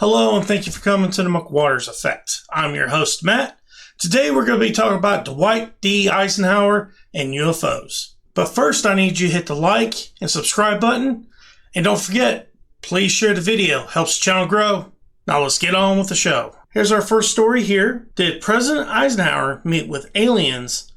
Hello, and thank you for coming to the McWaters Effect. I'm your host, Matt. Today we're going to be talking about Dwight D. Eisenhower and UFOs. But first, I need you to hit the like and subscribe button. And don't forget, please share the video. Helps the channel grow. Now let's get on with the show. Here's our first story here. Did President Eisenhower meet with aliens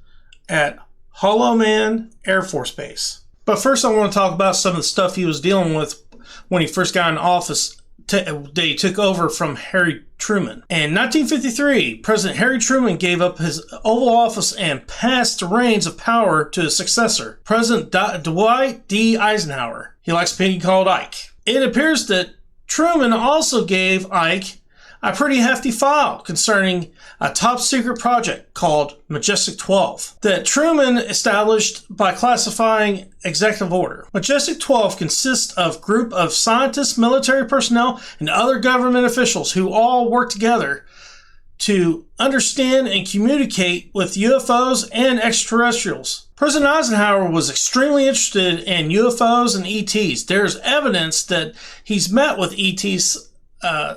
at Hollow Man Air Force Base? But first, I want to talk about some of the stuff he was dealing with when he first got in office. They took over from Harry Truman. In 1953, President Harry Truman gave up his Oval Office and passed the reins of power to his successor, President Dwight D. Eisenhower. He likes being called Ike. It appears that Truman also gave Ike a pretty hefty file concerning a top secret project called Majestic 12 that Truman established by classifying executive order. Majestic 12 consists of a group of scientists, military personnel, and other government officials who all work together to understand and communicate with UFOs and extraterrestrials. President Eisenhower was extremely interested in UFOs and ETs. There's evidence that he's met with ETs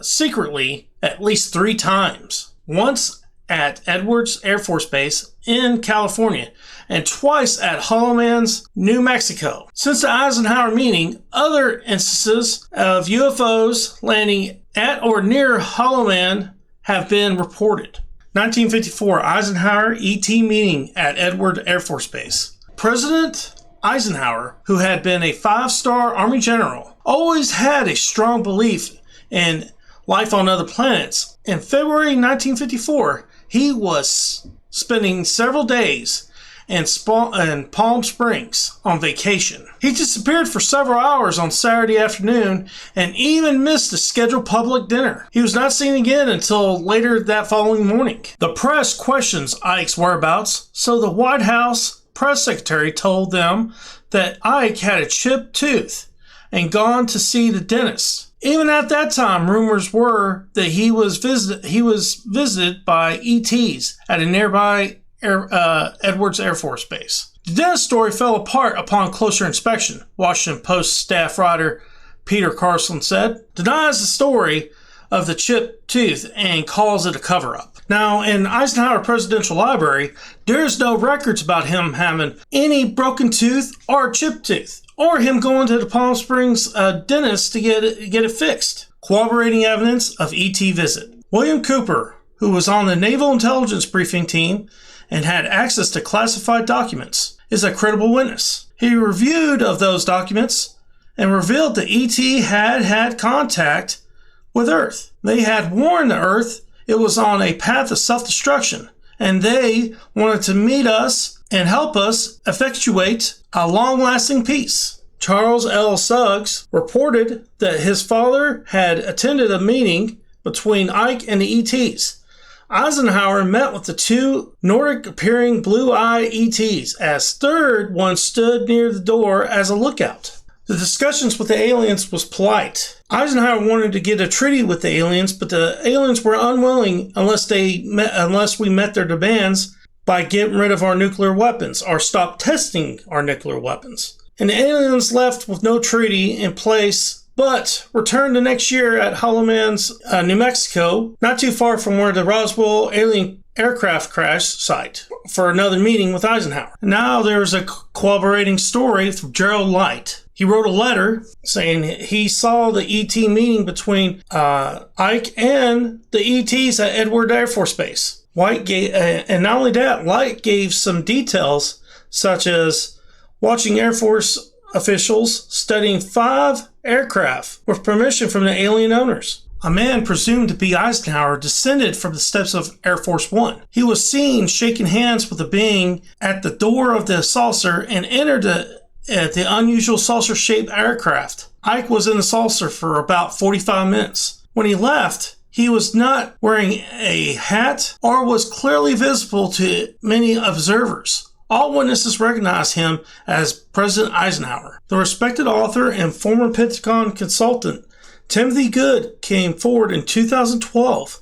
secretly at least 3 times. Once at Edwards Air Force Base in California and twice at Hollow Man's, New Mexico. Since the Eisenhower meeting, other instances of UFOs landing at or near Hollow Man have been reported. 1954 Eisenhower ET meeting at Edwards Air Force Base. President Eisenhower, who had been a 5-star Army general, always had a strong belief in life on other planets. In February 1954, he was spending several days in Palm Springs on vacation. He disappeared for several hours on Saturday afternoon and even missed a scheduled public dinner. He was not seen again until later that following morning. The press questions Ike's whereabouts, so the White House press secretary told them that Ike had a chipped tooth and gone to see the dentist. Even at that time, rumors were that he was visited by ETs at a nearby Edwards Air Force Base. The dentist story fell apart upon closer inspection, Washington Post staff writer Peter Carlson said, denies the story of the chipped tooth and calls it a cover-up. Now, in Eisenhower Presidential Library, there's no records about him having any broken tooth or chipped tooth, or him going to the Palm Springs dentist to get it fixed. Corroborating evidence of ET visit. William Cooper, who was on the Naval Intelligence Briefing Team and had access to classified documents, is a credible witness. He reviewed of those documents and revealed that ET had contact with Earth. They had warned the Earth it was on a path of self-destruction, and they wanted to meet us and help us effectuate a long-lasting peace. Charles L. Suggs reported that his father had attended a meeting between Ike and the ETs. Eisenhower met with the 2 Nordic-appearing blue-eye ETs, as third one stood near the door as a lookout. The discussions with the aliens was polite. Eisenhower wanted to get a treaty with the aliens, but the aliens were unwilling unless we met their demands by getting rid of our nuclear weapons or stop testing our nuclear weapons. And the aliens left with no treaty in place, but returned the next year at Hollow Man's, New Mexico, not too far from where the Roswell alien aircraft crash site, for another meeting with Eisenhower. Now there's a corroborating story from Gerald Light. He wrote a letter saying he saw the ET meeting between Ike and the ETs at Edwards Air Force Base. White gave, and not only that, Light gave some details such as watching Air Force officials studying 5 aircraft with permission from the alien owners. A man presumed to be Eisenhower descended from the steps of Air Force One. He was seen shaking hands with a being at the door of the saucer and entered the unusual saucer-shaped aircraft. Ike was in the saucer for about 45 minutes. When he left, he was not wearing a hat or was clearly visible to many observers. All witnesses recognized him as President Eisenhower. The respected author and former Pentagon consultant Timothy Good came forward in 2012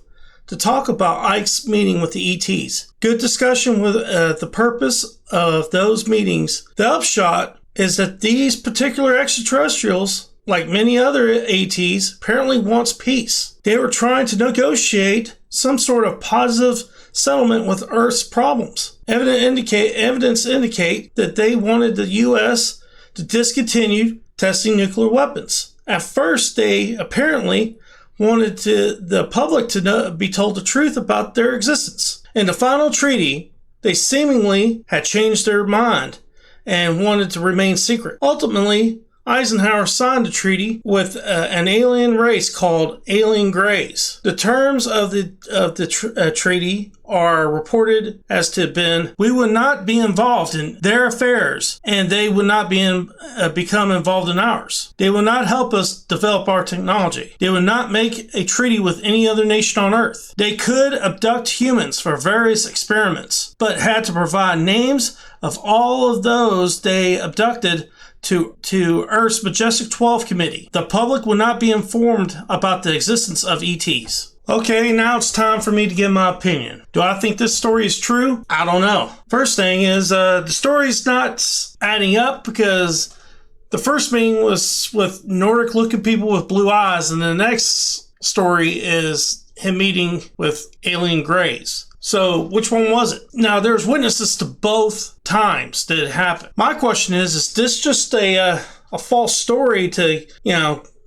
to talk about Ike's meeting with the ETs. Good discussion with the purpose of those meetings. The upshot is that these particular extraterrestrials like many other ATs, apparently wants peace. They were trying to negotiate some sort of positive settlement with Earth's problems. Evidence indicate that they wanted the U.S. to discontinue testing nuclear weapons. At first, they apparently wanted the public to be told the truth about their existence. In the final treaty, they seemingly had changed their mind and wanted to remain secret. Ultimately, Eisenhower signed a treaty with an alien race called Alien Greys. The terms of the treaty are reported as to have been, we would not be involved in their affairs, and they would not become involved in ours. They would not help us develop our technology. They would not make a treaty with any other nation on Earth. They could abduct humans for various experiments, but had to provide names of all of those they abducted to Earth's Majestic 12 Committee. The public will not be informed about the existence of ETs. Okay, now it's time for me to give my opinion. Do I think this story is true? I don't know. First thing is, the story's not adding up because the first meeting was with Nordic-looking people with blue eyes, and the next story is him meeting with alien greys. So which one was it? Now, there's witnesses to both times that it happened. My question is this just a false story to,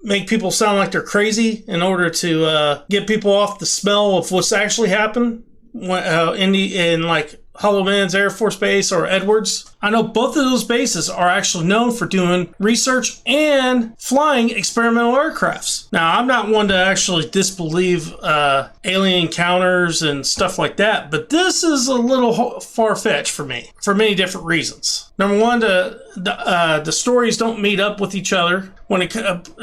make people sound like they're crazy in order to get people off the smell of what's actually happened in like Hollow Man's Air Force Base or Edwards? I know both of those bases are actually known for doing research and flying experimental aircrafts. Now, I'm not one to actually disbelieve alien encounters and stuff like that, but this is a little far-fetched for me for many different reasons. Number one, the stories don't meet up with each other. When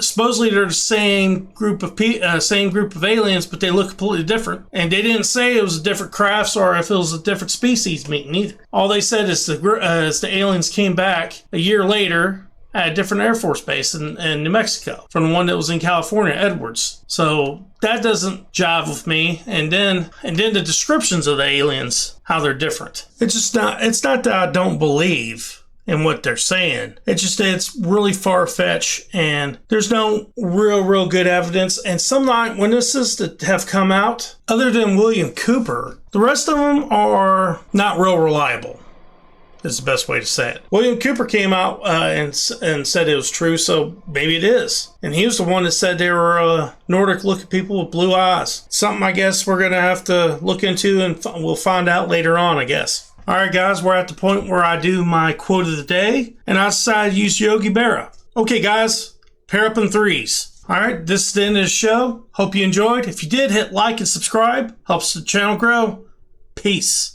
supposedly they're the same group of aliens, but they look completely different. And they didn't say it was a different crafts or if it was a different species meeting either. All they said is the aliens came back a year later at a different Air Force base in New Mexico from the one that was in California, Edwards. So that doesn't jive with me. And then the descriptions of the aliens, how they're different. It's not that I don't believe in what they're saying. It's just that it's really far-fetched and there's no real good evidence. And some eyewitnesses that have come out, other than William Cooper, the rest of them are not real reliable. Is the best way to say it. William Cooper came out and said it was true, so maybe it is. And he was the one that said they were Nordic-looking people with blue eyes. Something I guess we're going to have to look into, and we'll find out later on, I guess. All right, guys, we're at the point where I do my quote of the day, and I decided to use Yogi Berra. Okay, guys, pair up in threes. All right, this is the end of the show. Hope you enjoyed. If you did, hit like and subscribe. Helps the channel grow. Peace.